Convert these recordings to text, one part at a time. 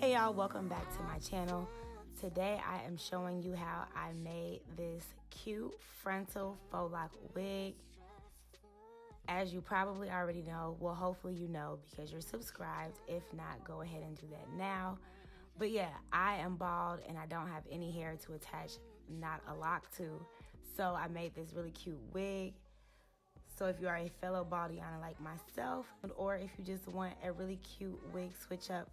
Hey y'all, welcome back to my channel. Today I am showing you how I made this cute frontal faux lock wig. As you probably already know, well hopefully you know because you're subscribed. If not, go ahead and do that now. But yeah, I am bald and I don't have any hair to attach, not a lock to. So I made this really cute wig. So if you are a fellow baldiana like myself, or if you just want a really cute wig switch up,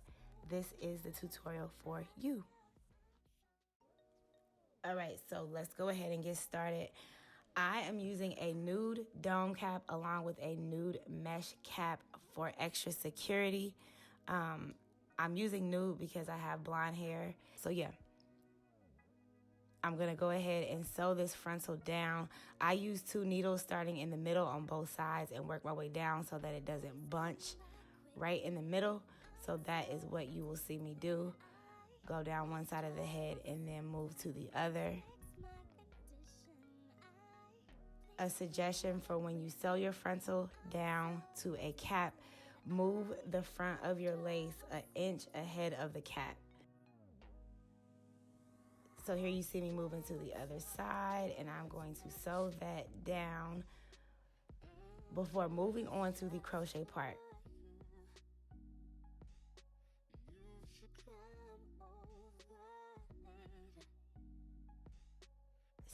this is the tutorial for you. All right, so let's go ahead and get started. I am using a nude dome cap along with a nude mesh cap for extra security. I'm using nude because I have blonde hair. So yeah, I'm gonna go ahead and sew this frontal down. I use 2 needles starting in the middle on both sides and work my way down so that it doesn't bunch right in the middle. So that is what you will see me do. Go down one side of the head and then move to the other. A suggestion for when you sew your frontal down to a cap, move the front of your lace an inch ahead of the cap. So here you see me moving to the other side, and I'm going to sew that down before moving on to the crochet part.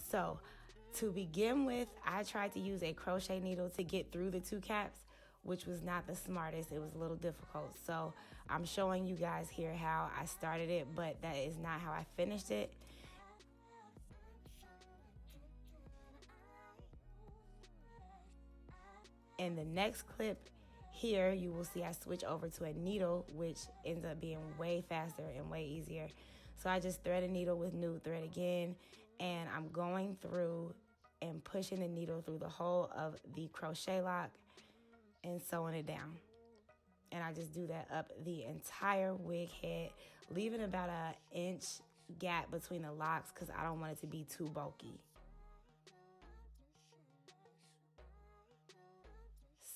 So to begin with, I tried to use a crochet needle to get through the 2 caps, which was not the smartest. It was a little difficult. So I'm showing you guys here how I started it, but that is not how I finished it. In the next clip here, you will see I switch over to a needle, which ends up being way faster and way easier. So I just thread a needle with nude thread again, and I'm going through and pushing the needle through the hole of the crochet lock and sewing it down. And I just do that up the entire wig head, leaving about an inch gap between the locks because I don't want it to be too bulky.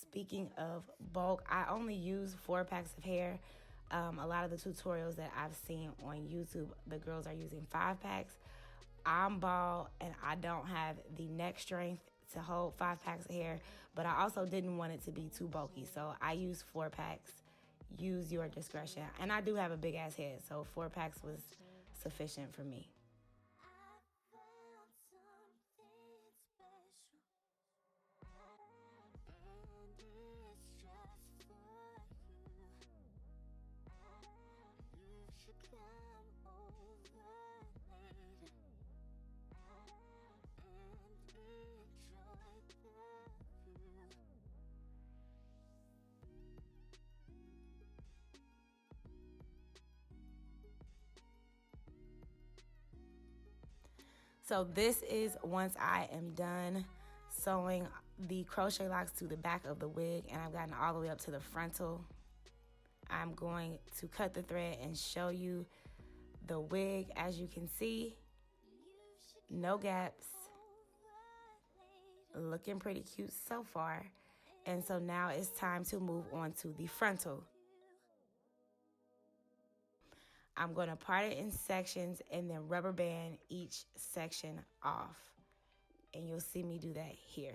Speaking of bulk, I only use 4 packs of hair. A lot of the tutorials that I've seen on YouTube, the girls are using 5 packs. I'm bald and I don't have the neck strength to hold 5 packs of hair, but I also didn't want it to be too bulky, so I use 4 packs. Use your discretion. And I do have a big ass head, so 4 packs was sufficient for me. So this is once I am done sewing the crochet locks to the back of the wig and I've gotten all the way up to the frontal. I'm going to cut the thread and show you the wig. As you can see, no gaps, looking pretty cute so far. And so now it's time to move on to the frontal. I'm going to part it in sections and then rubber band each section off. And you'll see me do that here.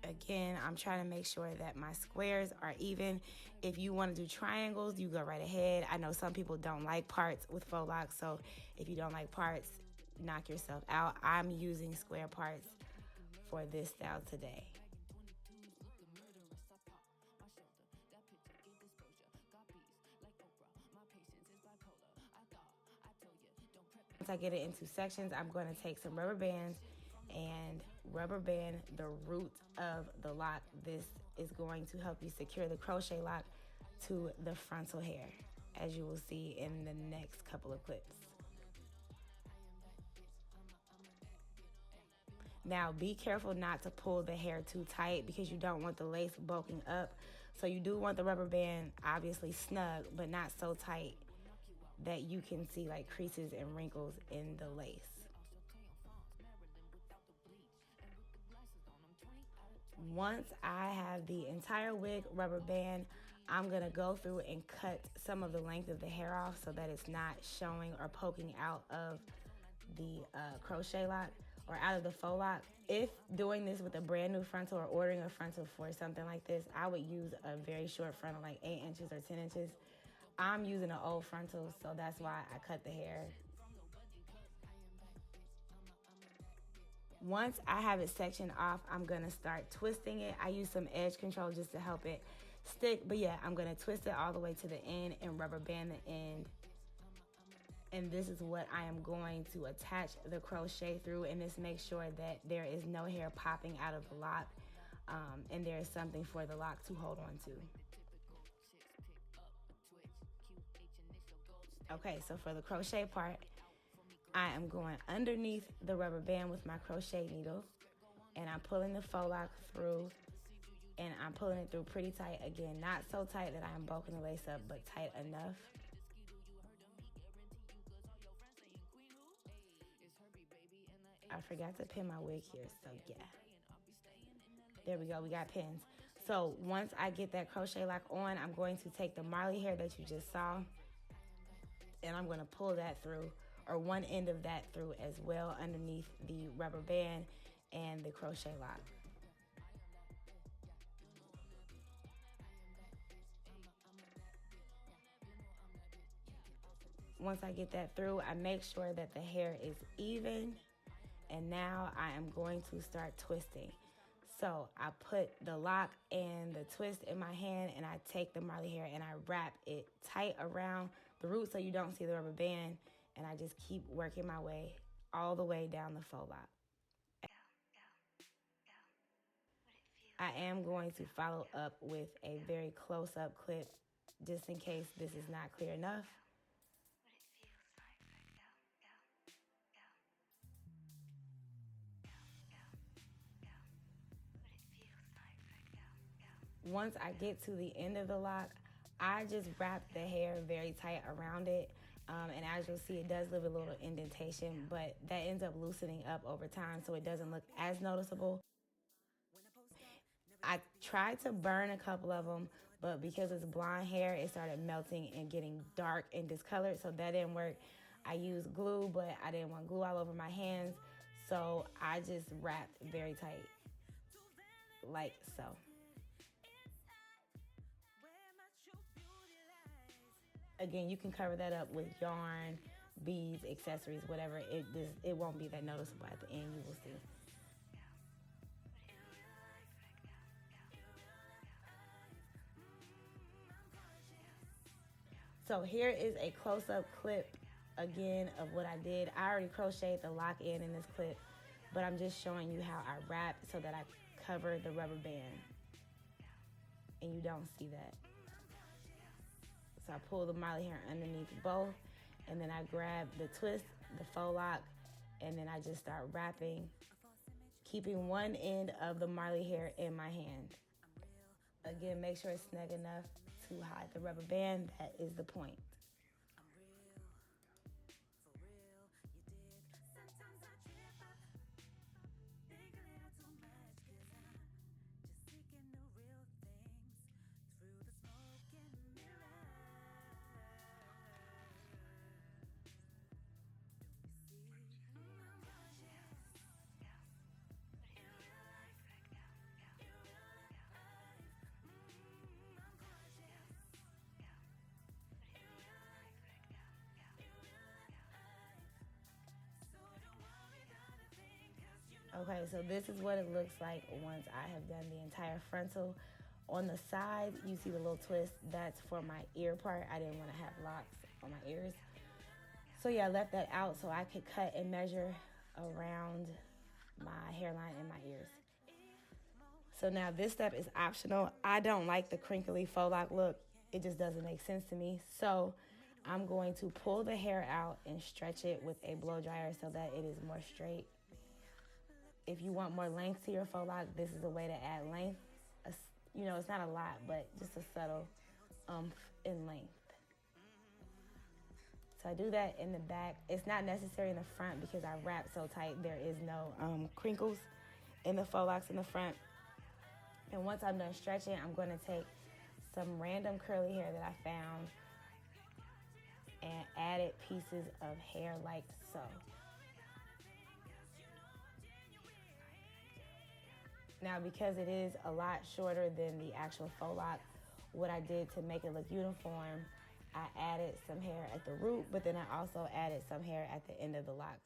Again, I'm trying to make sure that my squares are even. If you want to do triangles, you go right ahead. I know some people don't like parts with faux locks, so if you don't like parts, knock yourself out. I'm using square parts for this style today. Once I get it into sections, I'm going to take some rubber bands and rubber band the root of the lock. This is going to help you secure the crochet lock to the frontal hair, as you will see in the next couple of clips. Now be careful not to pull the hair too tight because you don't want the lace bulking up. So you do want the rubber band obviously snug, but not so tight that you can see like creases and wrinkles in the lace. Once I have the entire wig rubber band, I'm gonna go through and cut some of the length of the hair off so that it's not showing or poking out of the crochet lock or out of the faux lock. If doing this with a brand new frontal or ordering a frontal for something like this, I would use a very short frontal, like 8 inches or 10 inches. I'm using an old frontal, so that's why I cut the hair. Once I have it sectioned off, I'm gonna start twisting it. I use some edge control just to help it stick, but yeah, I'm gonna twist it all the way to the end and rubber band the end. And this is what I am going to attach the crochet through, and this makes sure that there is no hair popping out of the lock, and there is something for the lock to hold on to. Okay, so for the crochet part, I am going underneath the rubber band with my crochet needle, and I'm pulling the faux lock through, and I'm pulling it through pretty tight. Again, not so tight that I'm bulking the lace up, but tight enough. I forgot to pin my wig here, so yeah. There we go, we got pins. So once I get that crochet lock on, I'm going to take the Marley hair that you just saw, and I'm gonna pull that through, or one end of that through as well, underneath the rubber band and the crochet lock. Once I get that through, I make sure that the hair is even, and now I am going to start twisting. So I put the lock and the twist in my hand, and I take the Marley hair and I wrap it tight around the root so you don't see the rubber band, and I just keep working my way all the way down the faux lock. I am going to follow up with a very close-up clip just in case this is not clear enough. Once I get to the end of the lock, I just wrap the hair very tight around it. And as you'll see, it does leave a little indentation, but that ends up loosening up over time so it doesn't look as noticeable. I tried to burn a couple of them, but because it's blonde hair, it started melting and getting dark and discolored, so that didn't work. I used glue, but I didn't want glue all over my hands, so I just wrapped very tight, like so. Again, you can cover that up with yarn, beads, accessories, whatever. It won't be that noticeable at the end, you will see. So here is a close-up clip again of what I did. I already crocheted the lock in this clip, but I'm just showing you how I wrap so that I cover the rubber band, and you don't see that. So I pull the Marley hair underneath both, and then I grab the twist, the faux lock, and then I just start wrapping, keeping one end of the Marley hair in my hand. Again, make sure it's snug enough to hide the rubber band. That is the point. Okay, so this is what it looks like once I have done the entire frontal. On the side, you see the little twist. That's for my ear part. I didn't want to have locks on my ears. So yeah, I left that out so I could cut and measure around my hairline and my ears. So now this step is optional. I don't like the crinkly faux lock look. It just doesn't make sense to me. So I'm going to pull the hair out and stretch it with a blow dryer so that it is more straight. If you want more length to your faux lock, this is a way to add length. You know, it's not a lot, but just a subtle in length. So I do that in the back. It's not necessary in the front because I wrap so tight. There is no crinkles in the faux locks in the front. And once I'm done stretching, I'm going to take some random curly hair that I found and added pieces of hair like so. Now, because it is a lot shorter than the actual faux lock, what I did to make it look uniform, I added some hair at the root, but then I also added some hair at the end of the locks.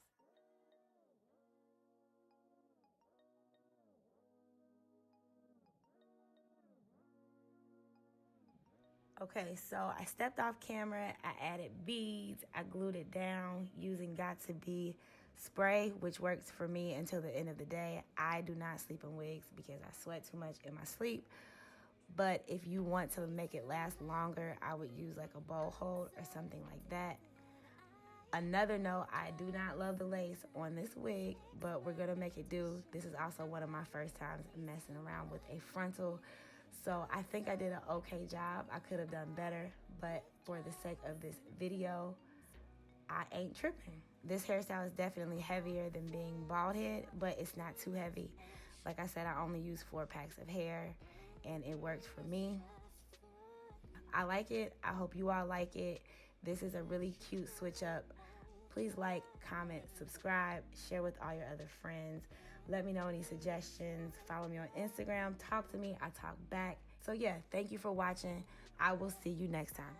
Okay, so I stepped off camera, I added beads, I glued it down using Got2b spray, which works for me until the end of the day. I do not sleep in wigs because I sweat too much in my sleep. But if you want to make it last longer, I would use like a bowl hold or something like that. Another note, I do not love the lace on this wig, but we're gonna make it do. This is also one of my first times messing around with a frontal. So I think I did an okay job. I could have done better, but for the sake of this video, I ain't tripping. This hairstyle is definitely heavier than being bald head, but it's not too heavy. Like I said, I only use 4 packs of hair, and it worked for me. I like it. I hope you all like it. This is a really cute switch up. Please like, comment, subscribe, share with all your other friends. Let me know any suggestions. Follow me on Instagram. Talk to me. I talk back. So yeah, thank you for watching. I will see you next time.